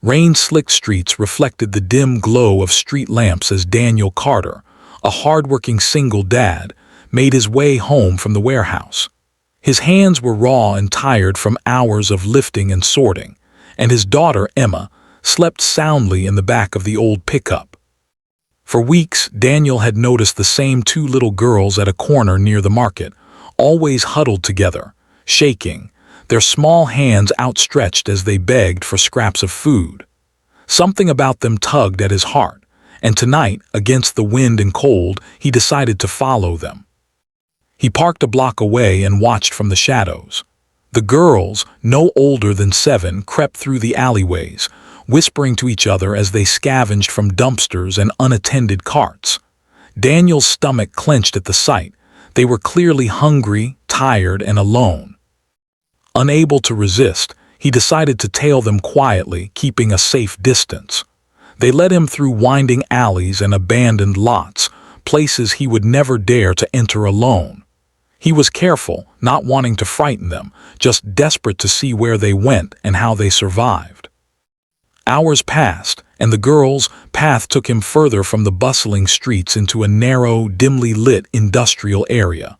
Rain-slicked streets reflected the dim glow of street lamps as Daniel Carter, a hard-working single dad, made his way home from the warehouse. His hands were raw and tired from hours of lifting and sorting, and his daughter, Emma, slept soundly in the back of the old pickup. For weeks, Daniel had noticed the same two little girls at a corner near the market, always huddled together, shaking, their small hands outstretched as they begged for scraps of food. Something about them tugged at his heart, and tonight, against the wind and cold, he decided to follow them. He parked a block away and watched from the shadows. The girls, no older than 7, crept through the alleyways, whispering to each other as they scavenged from dumpsters and unattended carts. Daniel's stomach clenched at the sight. They were clearly hungry, tired, and alone. Unable to resist, he decided to tail them quietly, keeping a safe distance. They led him through winding alleys and abandoned lots, places he would never dare to enter alone. He was careful, not wanting to frighten them, just desperate to see where they went and how they survived. Hours passed, and the girls' path took him further from the bustling streets into a narrow, dimly lit industrial area.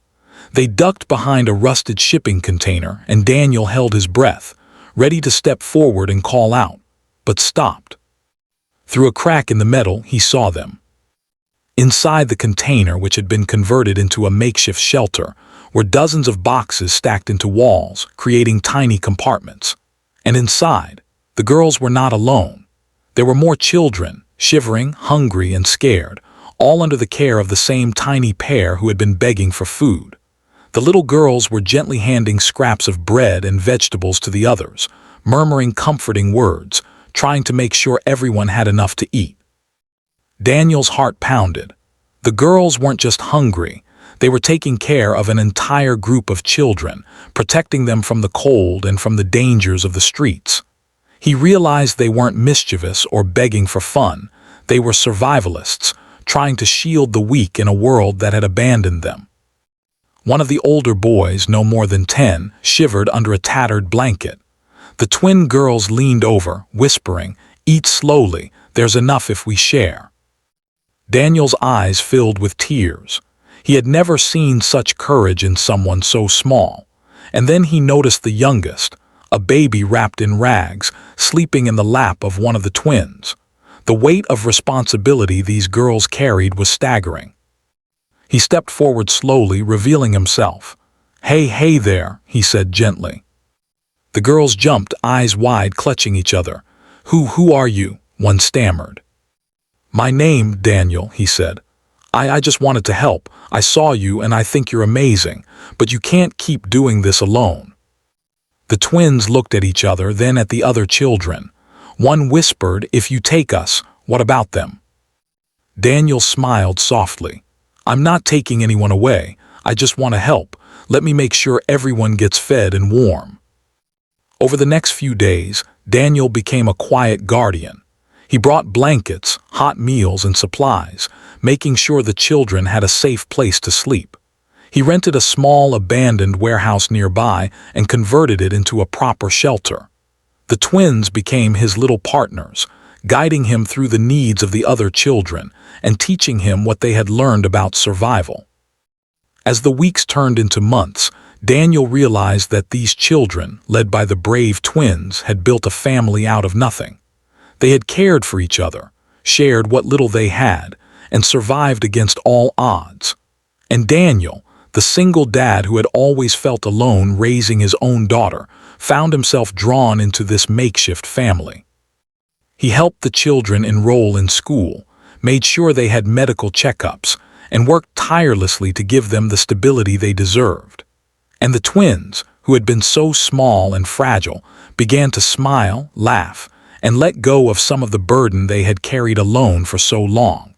They ducked behind a rusted shipping container, and Daniel held his breath, ready to step forward and call out, but stopped. Through a crack in the metal, he saw them. Inside the container, which had been converted into a makeshift shelter, were dozens of boxes stacked into walls, creating tiny compartments. And inside, the girls were not alone. There were more children, shivering, hungry, and scared, all under the care of the same tiny pair who had been begging for food. The little girls were gently handing scraps of bread and vegetables to the others, murmuring comforting words, trying to make sure everyone had enough to eat. Daniel's heart pounded. The girls weren't just hungry, they were taking care of an entire group of children, protecting them from the cold and from the dangers of the streets. He realized they weren't mischievous or begging for fun, they were survivalists, trying to shield the weak in a world that had abandoned them. One of the older boys, no more than 10, shivered under a tattered blanket. The twin girls leaned over, whispering, "Eat slowly, there's enough if we share." Daniel's eyes filled with tears. He had never seen such courage in someone so small. And then he noticed the youngest, a baby wrapped in rags, sleeping in the lap of one of the twins. The weight of responsibility these girls carried was staggering. He stepped forward slowly, revealing himself. Hey there," he said gently. The girls jumped, eyes wide, clutching each other. Who are you?" one stammered. "My name, Daniel," he said. I just wanted to help. I saw you and I think you're amazing, but you can't keep doing this alone." The twins looked at each other, then at the other children. One whispered, "If you take us, what about them?" Daniel smiled softly. "I'm not taking anyone away. I just want to help. Let me make sure everyone gets fed and warm." Over the next few days, Daniel became a quiet guardian. He brought blankets, hot meals, and supplies, making sure the children had a safe place to sleep. He rented a small, abandoned warehouse nearby and converted it into a proper shelter. The twins became his little partners, guiding him through the needs of the other children and teaching him what they had learned about survival. As the weeks turned into months, Daniel realized that these children, led by the brave twins, had built a family out of nothing. They had cared for each other, shared what little they had, and survived against all odds. And Daniel, the single dad who had always felt alone raising his own daughter, found himself drawn into this makeshift family. He helped the children enroll in school, made sure they had medical checkups, and worked tirelessly to give them the stability they deserved. And the twins, who had been so small and fragile, began to smile, laugh, and let go of some of the burden they had carried alone for so long.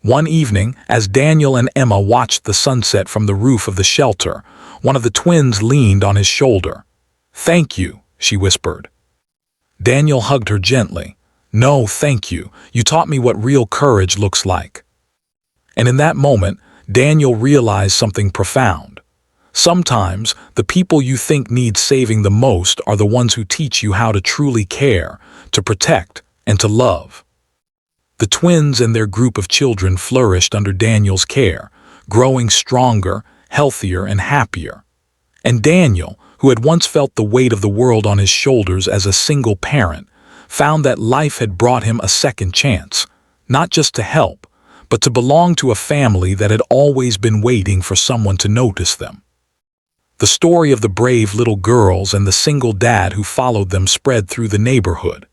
One evening, as Daniel and Emma watched the sunset from the roof of the shelter, one of the twins leaned on his shoulder. "Thank you," she whispered. Daniel hugged her gently. "No, thank you. You taught me what real courage looks like." And in that moment, Daniel realized something profound. Sometimes, the people you think need saving the most are the ones who teach you how to truly care, to protect, and to love. The twins and their group of children flourished under Daniel's care, growing stronger, healthier, and happier. And Daniel, who had once felt the weight of the world on his shoulders as a single parent, found that life had brought him a second chance, not just to help, but to belong to a family that had always been waiting for someone to notice them. The story of the brave little girls and the single dad who followed them spread through the neighborhood.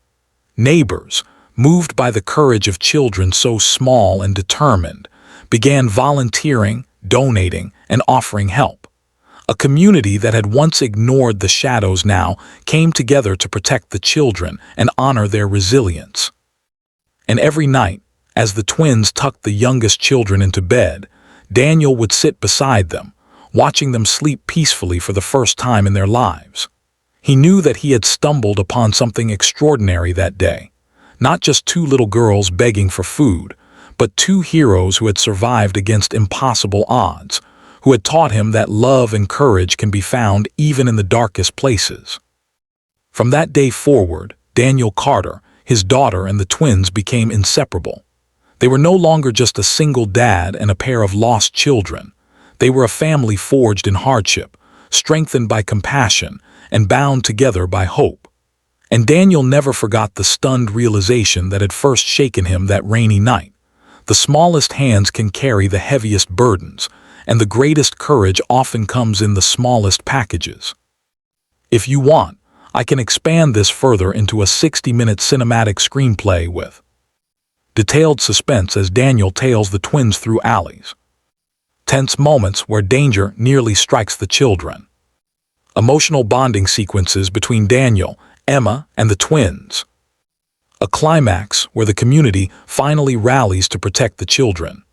Neighbors, moved by the courage of children so small and determined, began volunteering, donating, and offering help. A community that had once ignored the shadows now came together to protect the children and honor their resilience. And every night, as the twins tucked the youngest children into bed, Daniel would sit beside them, watching them sleep peacefully for the first time in their lives. He knew that he had stumbled upon something extraordinary that day. Not just two little girls begging for food, but two heroes who had survived against impossible odds, who had taught him that love and courage can be found even in the darkest places. From that day forward, Daniel Carter, his daughter, and the twins became inseparable. They were no longer just a single dad and a pair of lost children. They were a family forged in hardship, strengthened by compassion, and bound together by hope. And Daniel never forgot the stunned realization that had first shaken him that rainy night. The smallest hands can carry the heaviest burdens, and the greatest courage often comes in the smallest packages. If you want, I can expand this further into a 60-minute cinematic screenplay with detailed suspense as Daniel tails the twins through alleys. Tense moments where danger nearly strikes the children. Emotional bonding sequences between Daniel, Emma, and the twins. A climax where the community finally rallies to protect the children.